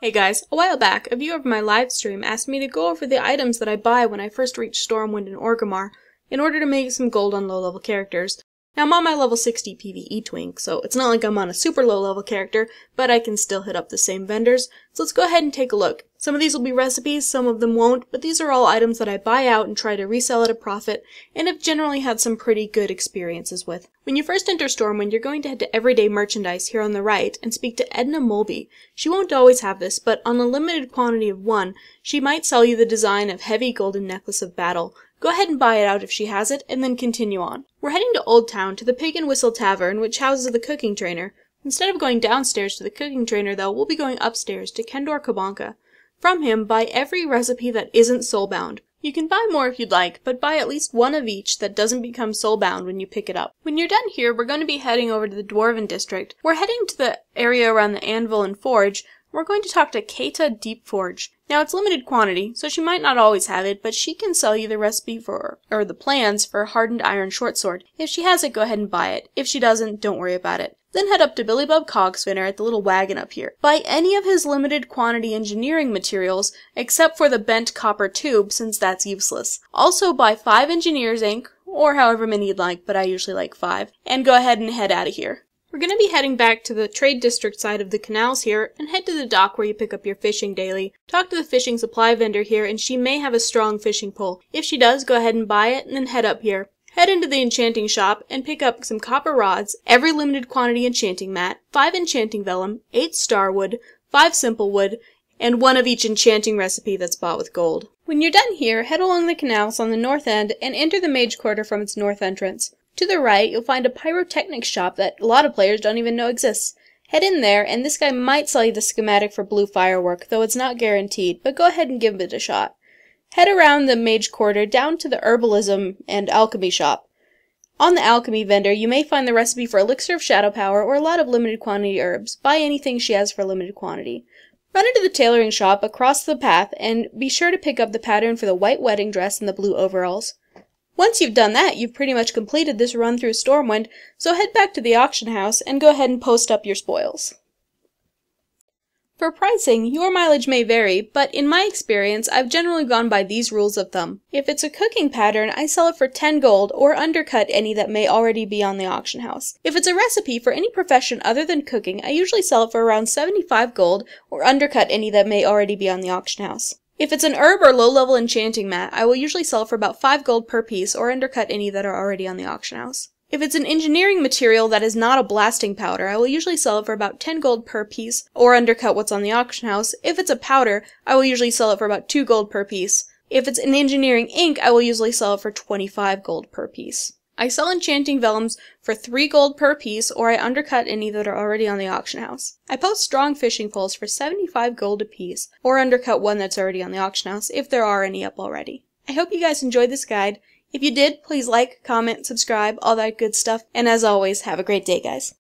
Hey guys, a while back, a viewer of my live stream asked me to go over the items that I buy when I first reach Stormwind and Orgrimmar in order to make some gold on low-level characters. Now I'm on my level 60 PvE twink, so it's not like I'm on a super low-level character, but I can still hit up the same vendors, so let's go ahead and take a look. Some of these will be recipes, some of them won't, but these are all items that I buy out and try to resell at a profit, and have generally had some pretty good experiences with. When you first enter Stormwind, you're going to head to Everyday Merchandise here on the right and speak to Edna Mulby. She won't always have this, but on a limited quantity of one, she might sell you the design of Heavy Golden Necklace of Battle. Go ahead and buy it out if she has it, and then continue on. We're heading to Old Town to the Pig and Whistle Tavern, which houses the cooking trainer. Instead of going downstairs to the cooking trainer, though, we'll be going upstairs to Kendor Kabanka. From him, buy every recipe that isn't soulbound. You can buy more if you'd like, but buy at least one of each that doesn't become soulbound when you pick it up. When you're done here, we're going to be heading over to the Dwarven District. We're heading to the area around the Anvil and Forge. We're going to talk to Keita Deepforge. Now, it's limited quantity, so she might not always have it, but she can sell you the recipe for, or the plans for Hardened Iron Shortsword. If she has it, go ahead and buy it. If she doesn't, don't worry about it. Then head up to Billy Bob Cogspinner at the little wagon up here. Buy any of his limited quantity engineering materials, except for the bent copper tube, since that's useless. Also buy 5 engineer's ink, or however many you'd like, but I usually like 5, and go ahead and head out of here. We're going to be heading back to the trade district side of the canals here, and head to the dock where you pick up your fishing daily. Talk to the fishing supply vendor here, and she may have a strong fishing pole. If she does, go ahead and buy it, and then head up here. Head into the enchanting shop and pick up some copper rods, every limited quantity enchanting mat, 5 enchanting vellum, 8 star wood, 5 simple wood, and 1 of each enchanting recipe that's bought with gold. When you're done here, head along the canals on the north end and enter the mage quarter from its north entrance. To the right, you'll find a pyrotechnics shop that a lot of players don't even know exists. Head in there, and this guy might sell you the schematic for blue firework, though it's not guaranteed, but go ahead and give it a shot. Head around the mage quarter down to the herbalism and alchemy shop. On the alchemy vendor, you may find the recipe for elixir of shadow power or a lot of limited quantity herbs. Buy anything she has for limited quantity. Run into the tailoring shop across the path and be sure to pick up the pattern for the white wedding dress and the blue overalls. Once you've done that, you've pretty much completed this run through Stormwind, so head back to the auction house and go ahead and post up your spoils. For pricing, your mileage may vary, but in my experience, I've generally gone by these rules of thumb. If it's a cooking pattern, I sell it for 10 gold or undercut any that may already be on the auction house. If it's a recipe for any profession other than cooking, I usually sell it for around 75 gold or undercut any that may already be on the auction house. If it's an herb or low-level enchanting mat, I will usually sell it for about 5 gold per piece or undercut any that are already on the auction house. If it's an engineering material that is not a blasting powder, I will usually sell it for about 10 gold per piece, or undercut what's on the auction house. If it's a powder, I will usually sell it for about 2 gold per piece. If it's an engineering ink, I will usually sell it for 25 gold per piece. I sell enchanting vellums for 3 gold per piece, or I undercut any that are already on the auction house. I post strong fishing poles for 75 gold a piece, or undercut one that's already on the auction house, if there are any up already. I hope you guys enjoyed this guide. If you did, please like, comment, subscribe, all that good stuff, and as always, have a great day, guys.